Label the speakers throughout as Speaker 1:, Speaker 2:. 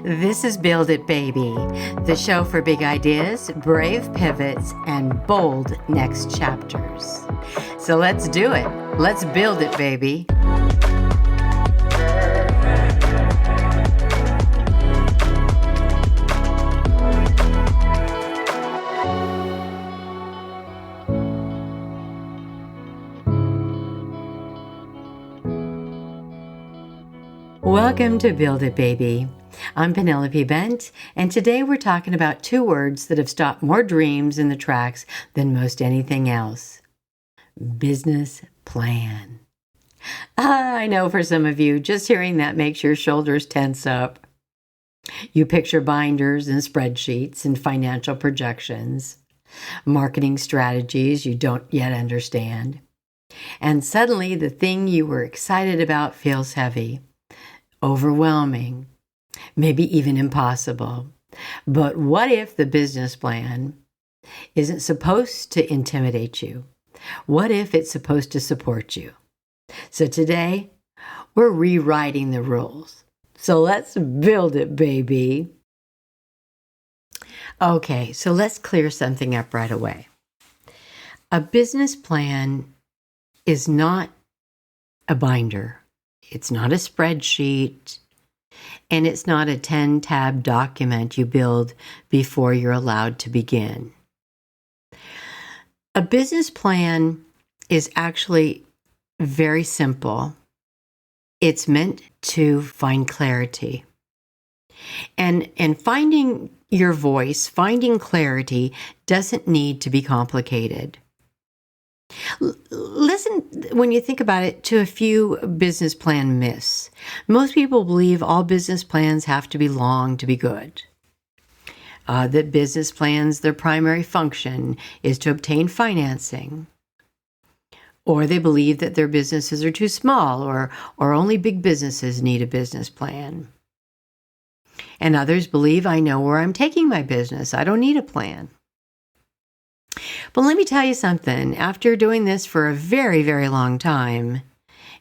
Speaker 1: This is Build It Baby, the show for big ideas, brave pivots, and bold next chapters. So let's do it. Let's build it, baby. Welcome to Build It Baby. I'm Penelope Bent, and today we're talking about two words that have stopped more dreams in the tracks than most anything else. Business plan. I know for some of you, just hearing that makes your shoulders tense up. You picture binders and spreadsheets and financial projections, marketing strategies you don't yet understand, and suddenly the thing you were excited about feels heavy, overwhelming, maybe even impossible. But what if the business plan isn't supposed to intimidate you? What if it's supposed to support you? So today, we're rewriting the rules. So let's build it, baby. Okay, so let's clear something up right away. A business plan is not a binder. It's not a spreadsheet, and it's not a 10-tab document you build before you're allowed to begin. A business plan is actually very simple. It's meant to find clarity. And finding your voice, finding clarity doesn't need to be complicated. Listen, when you think about it, to a few business plan myths. Most people believe all business plans have to be long to be good. That business plans, their primary function is to obtain financing. Or they believe that their businesses are too small, or only big businesses need a business plan. And others believe, I know where I'm taking my business. I don't need a plan. But let me tell you something. After doing this for a very, very long time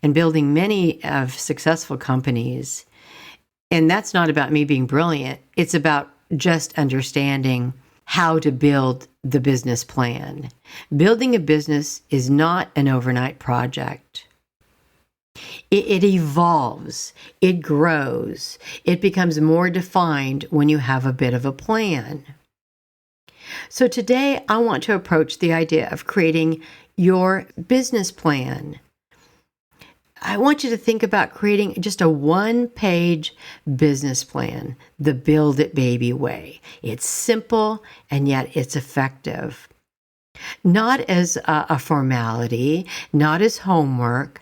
Speaker 1: and building many of successful companies, and that's not about me being brilliant, it's about just understanding how to build the business plan. Building a business is not an overnight project. It evolves, it grows, it becomes more defined when you have a bit of a plan. So today I want to approach the idea of creating your business plan. I want you to think about creating just a one-page business plan, the Build It Baby way. It's simple and yet it's effective. Not as a formality, not as homework,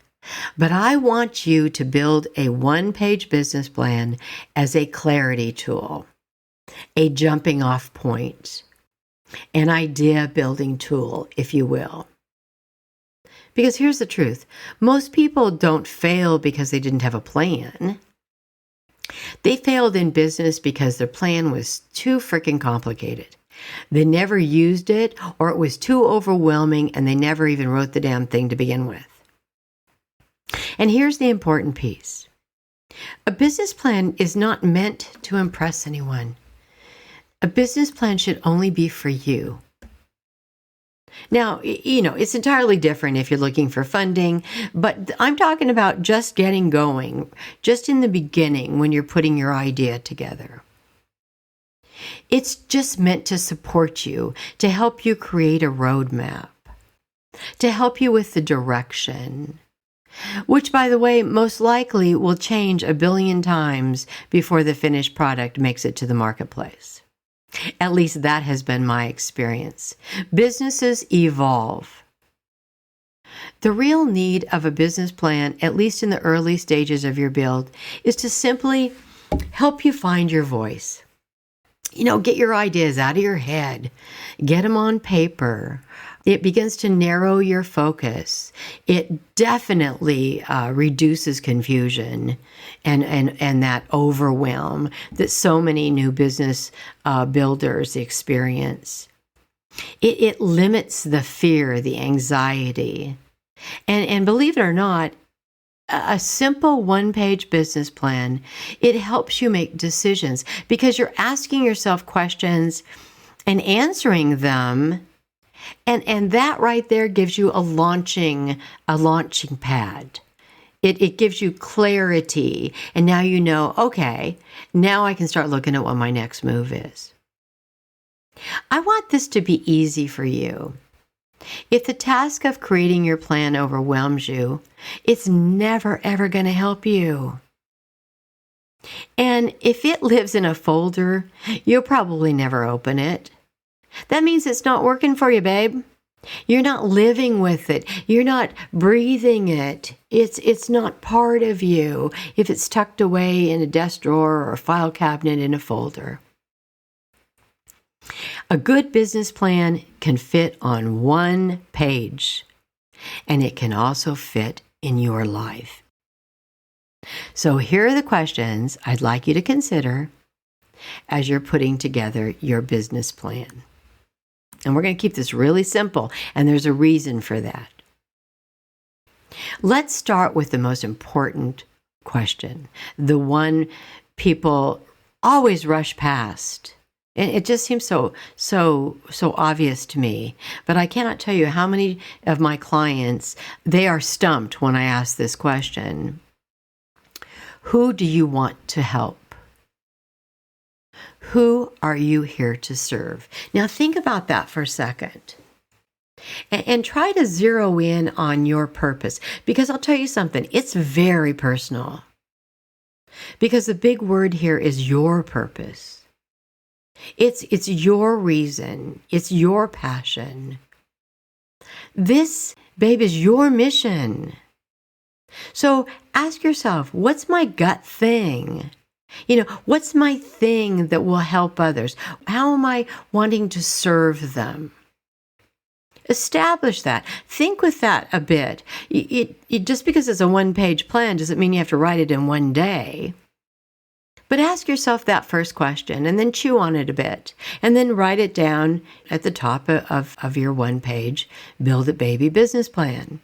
Speaker 1: but I want you to build a one-page business plan as a clarity tool, a jumping off point, an idea building tool, if you will. Because here's the truth. Most people don't fail because they didn't have a plan. They failed in business because their plan was too freaking complicated. They never used it, or it was too overwhelming, and they never even wrote the damn thing to begin with. And here's the important piece. A business plan is not meant to impress anyone. A business plan should only be for you. Now, it's entirely different if you're looking for funding, but I'm talking about just getting going, just in the beginning when you're putting your idea together. It's just meant to support you, to help you create a roadmap, to help you with the direction, which, by the way, most likely will change 1 billion times before the finished product makes it to the marketplace. At least that has been my experience. Businesses evolve. The real need of a business plan, at least in the early stages of your build, is to simply help you find your voice. Get your ideas out of your head. Get them on paper. It begins to narrow your focus. It definitely reduces confusion and that overwhelm that so many new business builders experience. It limits the fear, the anxiety. And believe it or not, A simple one-page business plan, it helps you make decisions because you're asking yourself questions and answering them. And that right there gives you a launching pad. It gives you clarity. And now you know, okay, now I can start looking at what my next move is. I want this to be easy for you. If the task of creating your plan overwhelms you, it's never, ever going to help you. And if it lives in a folder, you'll probably never open it. That means it's not working for you, babe. You're not living with it. You're not breathing it. It's not part of you if it's tucked away in a desk drawer or a file cabinet in a folder. A good business plan can fit on one page, and it can also fit in your life. So here are the questions I'd like you to consider as you're putting together your business plan. And we're going to keep this really simple, and there's a reason for that. Let's start with the most important question, the one people always rush past. And it just seems so obvious to me. But I cannot tell you how many of my clients, they are stumped when I ask this question. Who do you want to help? Who are you here to serve? Now think about that for a second. And try to zero in on your purpose. Because I'll tell you something, it's very personal. Because the big word here is your purpose. It's your reason. It's your passion. This, babe, is your mission. So ask yourself, what's my gut thing? What's my thing that will help others? How am I wanting to serve them? Establish that. Think with that a bit. Just because it's a one-page plan doesn't mean you have to write it in one day. But ask yourself that first question and then chew on it a bit and then write it down at the top of your one-page Build It Baby business plan.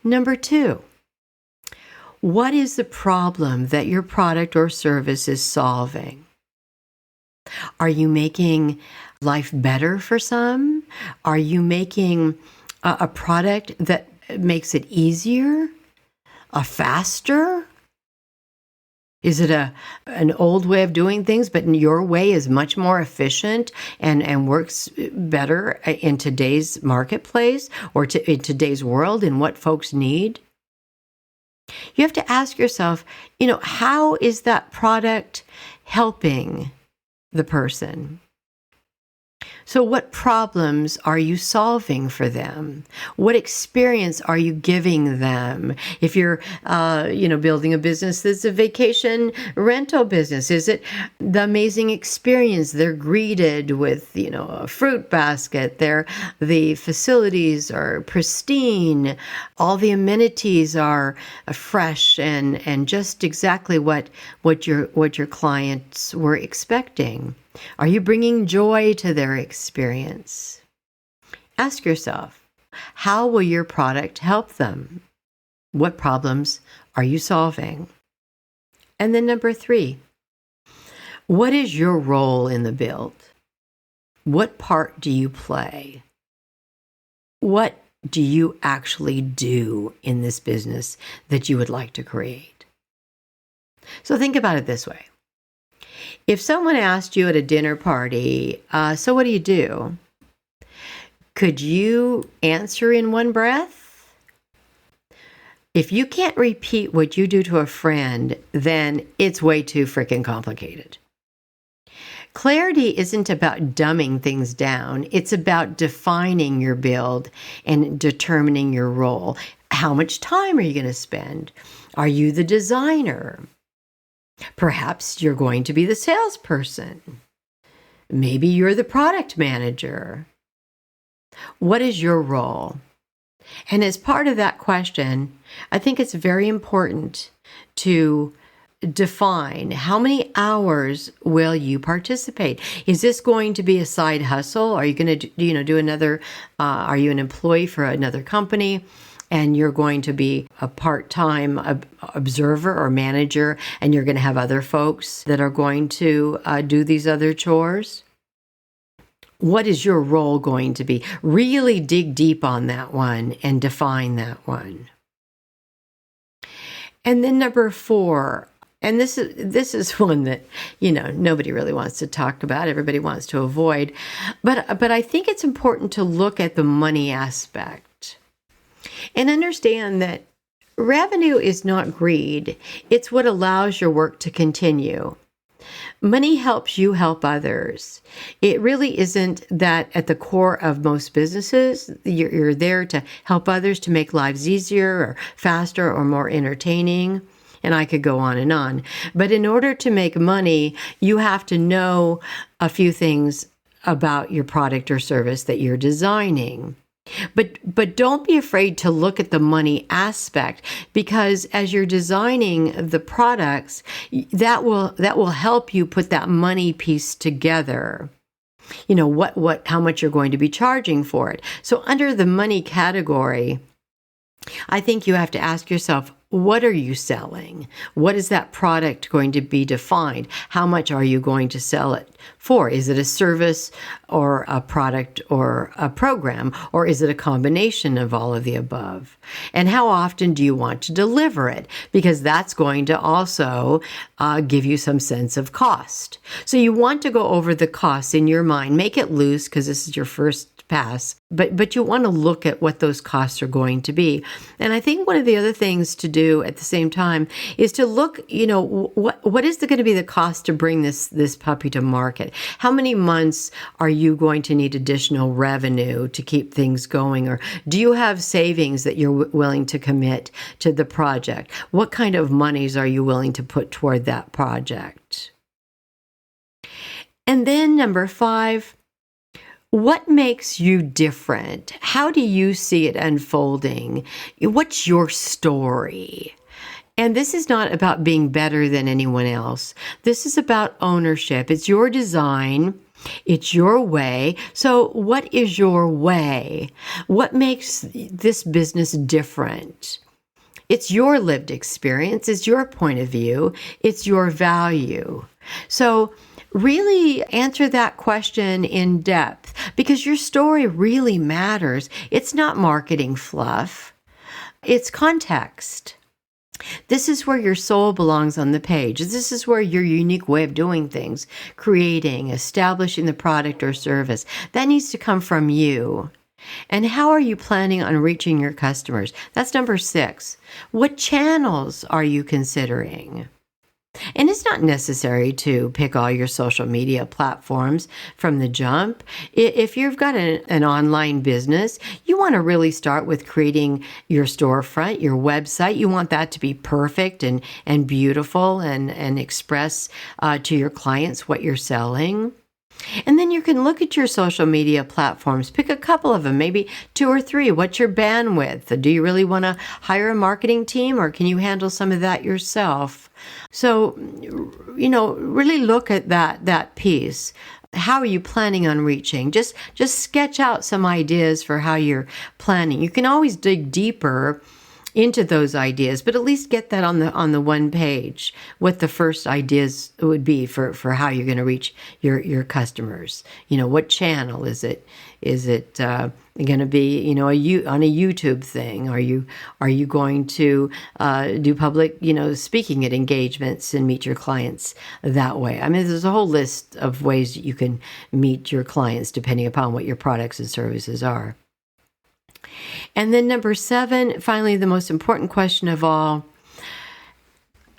Speaker 1: Number 2, what is the problem that your product or service is solving? Are you making life better for some? Are you making a product that makes it easier, faster? Is it an old way of doing things, but your way is much more efficient and works better in today's marketplace or in today's world and what folks need? You have to ask yourself, how is that product helping the person? So what problems are you solving for them? What experience are you giving them? If you're, building a business that's a vacation rental business, is it the amazing experience? They're greeted with, a fruit basket. The facilities are pristine. All the amenities are fresh and just exactly what your clients were expecting. Are you bringing joy to their experience? Ask yourself, how will your product help them? What problems are you solving? And then number 3, what is your role in the build? What part do you play? What do you actually do in this business that you would like to create? So think about it this way. If someone asked you at a dinner party, so what do you do? Could you answer in one breath? If you can't repeat what you do to a friend, then it's way too freaking complicated. Clarity isn't about dumbing things down. It's about defining your build and determining your role. How much time are you going to spend? Are you the designer? Perhaps you're going to be the salesperson. Maybe you're the product manager. What is your role? And as part of that question, I think it's very important to define how many hours will you participate. Is this going to be a side hustle? Are you going to do another, are you an employee for another company and you're going to be a part-time observer or manager and you're going to have other folks that are going to do these other chores? What is your role going to be? Really dig deep on that one and define that one. And then number 4, and this is one that, nobody really wants to talk about. Everybody wants to avoid. But I think it's important to look at the money aspect and understand that revenue is not greed. It's what allows your work to continue. Money helps you help others. It really isn't that at the core of most businesses. You're there to help others, to make lives easier or faster or more entertaining. And I could go on and on. But in order to make money, you have to know a few things about your product or service that you're designing. But don't be afraid to look at the money aspect, because as you're designing the products, that will help you put that money piece together. How much you're going to be charging for it. So under the money category, I think you have to ask yourself, what are you selling? What is that product going to be defined? How much are you going to sell it for? Is it a service or a product or a program? Or is it a combination of all of the above? And how often do you want to deliver it? Because that's going to also give you some sense of cost. So you want to go over the costs in your mind. Make it loose because this is your first pass, but you want to look at what those costs are going to be. And I think one of the other things to do at the same time is to look, what is going to be the cost to bring this puppy to market? How many months are you going to need additional revenue to keep things going? Or do you have savings that you're willing to commit to the project? What kind of monies are you willing to put toward that project? And then number 5, what makes you different? How do you see it unfolding? What's your story? And this is not about being better than anyone else. This is about ownership. It's your design. It's your way. So what is your way? What makes this business different? It's your lived experience. It's your point of view. It's your value. So really answer that question in depth, because your story really matters. It's not marketing fluff. It's context. This is where your soul belongs on the page. This is where your unique way of doing things, creating, establishing the product or service, that needs to come from you. And how are you planning on reaching your customers? That's number 6. What channels are you considering? And it's not necessary to pick all your social media platforms from the jump. If you've got an online business, you want to really start with creating your storefront, your website. You want that to be perfect and beautiful and express to your clients what you're selling. And then you can look at your social media platforms, pick a couple of them, maybe 2 or 3. What's your bandwidth? Do you really want to hire a marketing team, or can you handle some of that yourself? So, really look at that piece. How are you planning on reaching? Just sketch out some ideas for how you're planning. You can always dig deeper into those ideas, but at least get that on the one page, what the first ideas would be for how you're going to reach your customers. What channel is it? Is it going to be on a YouTube thing? Are you going to do public speaking at engagements and meet your clients that way? I mean, there's a whole list of ways you can meet your clients depending upon what your products and services are. And then number 7, finally, the most important question of all.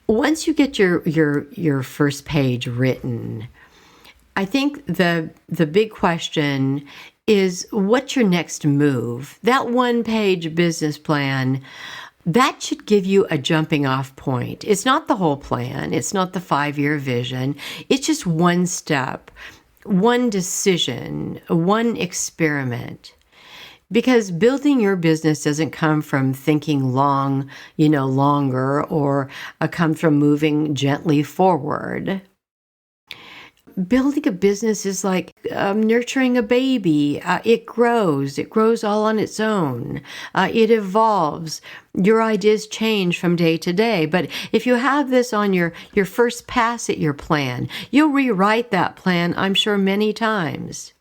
Speaker 1: Once you get your first page written, I think the big question is, what's your next move? That 1-page business plan, that should give you a jumping off point. It's not the whole plan. It's not the 5-year vision. It's just one step, one decision, one experiment. Because building your business doesn't come from thinking longer, or comes from moving gently forward. Building a business is like nurturing a baby. It grows all on its own. It evolves. Your ideas change from day to day. But if you have this on your first pass at your plan, you'll rewrite that plan, I'm sure, many times.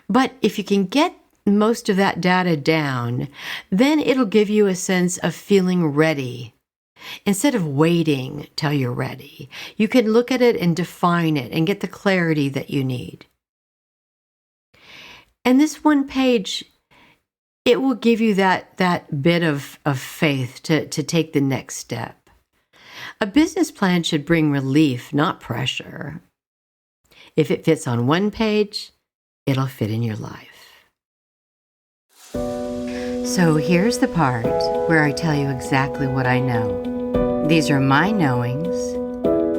Speaker 1: But if you can get most of that data down, then it'll give you a sense of feeling ready. Instead of waiting till you're ready, you can look at it and define it and get the clarity that you need. And this one page, it will give you that bit of faith to take the next step. A business plan should bring relief, not pressure. If it fits on one page, it'll fit in your life. So here's the part where I tell you exactly what I know. These are my knowings,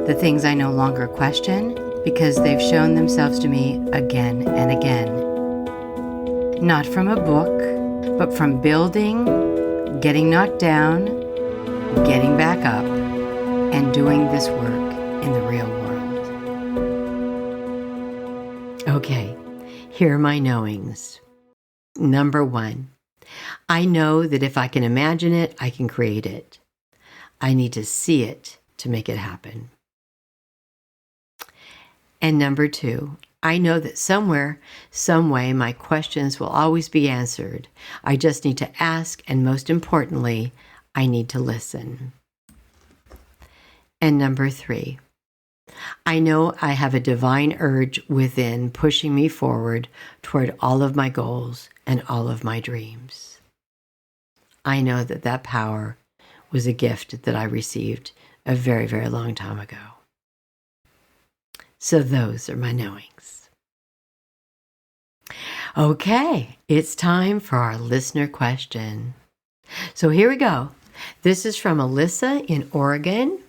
Speaker 1: the things I no longer question because they've shown themselves to me again and again. Not from a book, but from building, getting knocked down, getting back up, and doing this work in the real world. Okay, here are my knowings. Number 1, I know that if I can imagine it, I can create it. I need to see it to make it happen. And number 2, I know that somewhere, some way, my questions will always be answered. I just need to ask, and most importantly, I need to listen. And number 3, I know I have a divine urge within pushing me forward toward all of my goals and all of my dreams. I know that power was a gift that I received a very, very long time ago. So those are my knowings. Okay, it's time for our listener question. So here we go. This is from Alyssa in Oregon.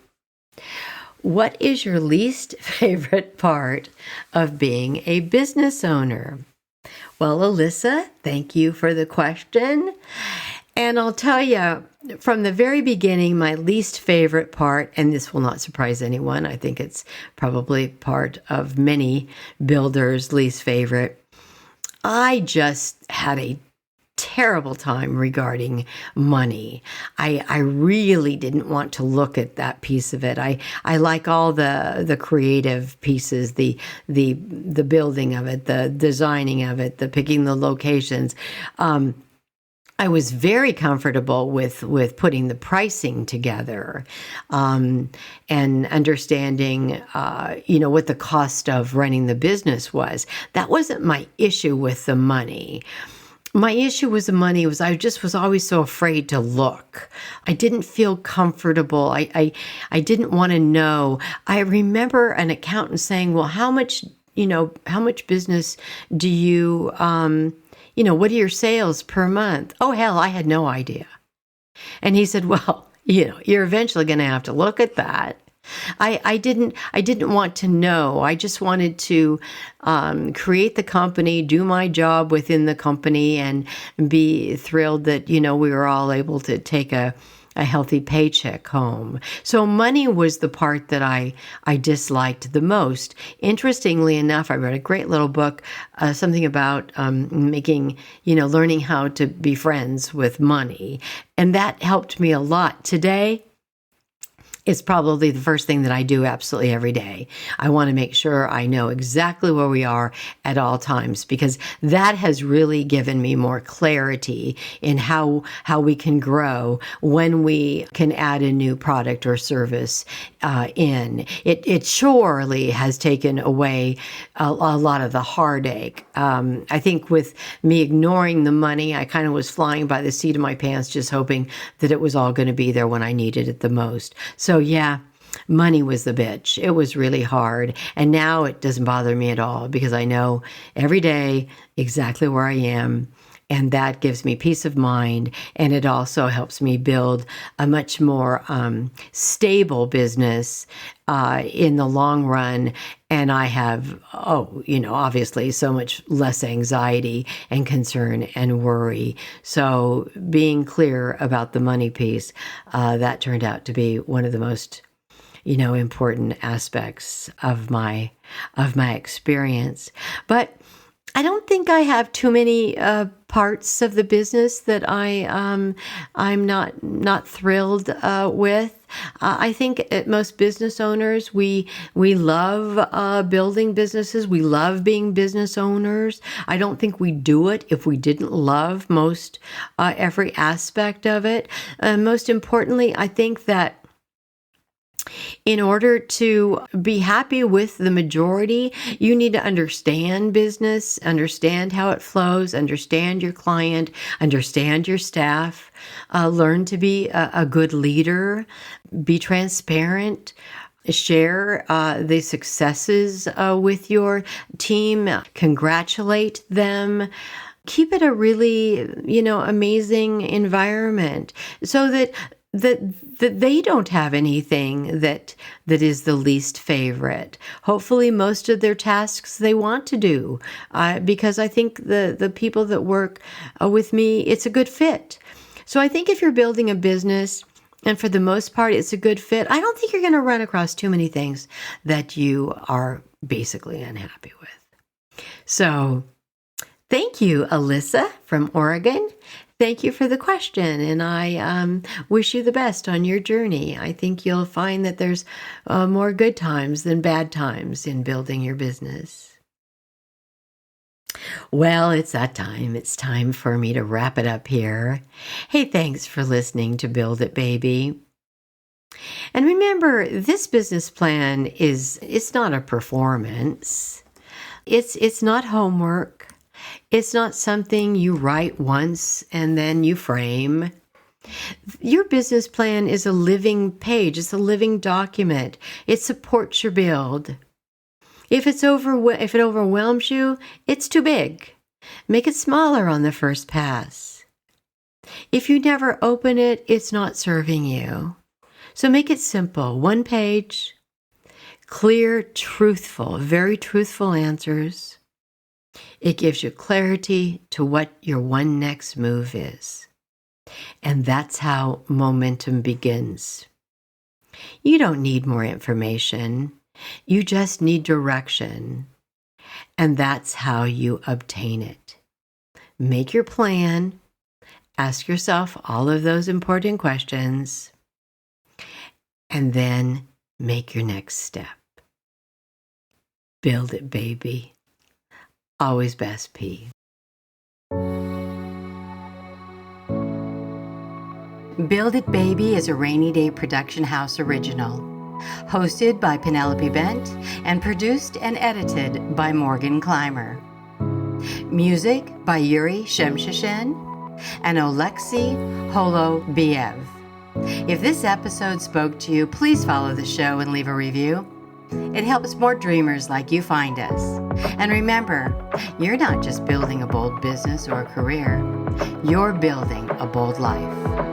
Speaker 1: What is your least favorite part of being a business owner? Well, Alyssa, thank you for the question. And I'll tell you, from the very beginning, my least favorite part, and this will not surprise anyone, I think it's probably part of many builders' least favorite, I just had a terrible time regarding money. I really didn't want to look at that piece of it. I like all the creative pieces, the building of it, the designing of it, the picking the locations. I was very comfortable with putting the pricing together, and understanding, what the cost of running the business was. That wasn't my issue with the money. My issue with the money was I just was always so afraid to look. I didn't feel comfortable. I didn't want to know. I remember an accountant saying, well, how much business do you, what are your sales per month? Oh, hell, I had no idea. And he said, well, you're eventually going to have to look at that. I didn't want to know. I just wanted to create the company, do my job within the company, and be thrilled that, we were all able to take a healthy paycheck home. So money was the part that I disliked the most. Interestingly enough, I read a great little book, something about learning how to be friends with money. And that helped me a lot. Today, it's probably the first thing that I do absolutely every day. I want to make sure I know exactly where we are at all times, because that has really given me more clarity in how we can grow when we can add a new product or service in. It surely has taken away a lot of the heartache. I think with me ignoring the money, I kind of was flying by the seat of my pants, just hoping that it was all going to be there when I needed it the most. So yeah, money was the bitch. It was really hard. And now it doesn't bother me at all, because I know every day exactly where I am And that gives me peace of mind. And it also helps me build a much more stable business in the long run. And I have, obviously so much less anxiety and concern and worry. So being clear about the money piece, that turned out to be one of the most important aspects of my experience. But I don't think I have too many parts of the business that I'm not thrilled with. I think most business owners, we love building businesses. We love being business owners. I don't think we do it if we didn't love most every aspect of it. Most importantly, I think that in order to be happy with the majority, you need to understand business, understand how it flows, understand your client, understand your staff, learn to be a good leader, be transparent, share the successes with your team, congratulate them. Keep it a really, amazing environment so that they don't have anything that is the least favorite. Hopefully most of their tasks they want to do, because I think the people that work with me, it's a good fit. So I think if you're building a business, and for the most part it's a good fit, I don't think you're going to run across too many things that you are basically unhappy with. So thank you, Alyssa from Oregon. Thank you for the question, and I wish you the best on your journey. I think you'll find that there's more good times than bad times in building your business. Well, it's that time. It's time for me to wrap it up here. Hey, thanks for listening to Build It, Baby. And remember, this business plan it's not a performance. It's not homework. It's not something you write once and then you frame. Your business plan is a living page. It's a living document. It supports your build. If it overwhelms you, it's too big. Make it smaller on the first pass. If you never open it, it's not serving you. So make it simple. One page, clear, truthful, very truthful answers. It gives you clarity to what your one next move is. And that's how momentum begins. You don't need more information. You just need direction. And that's how you obtain it. Make your plan. Ask yourself all of those important questions. And then make your next step. Build it, baby. Always best, P. Build It, Baby is a Rainy Day Production House original. Hosted by Penelope Bent and produced and edited by Morgan Clymer. Music by Yuri Shemshashen and Oleksiy Holobiev. If this episode spoke to you, please follow the show and leave a review. It helps more dreamers like you find us. And remember, you're not just building a bold business or a career. You're building a bold life.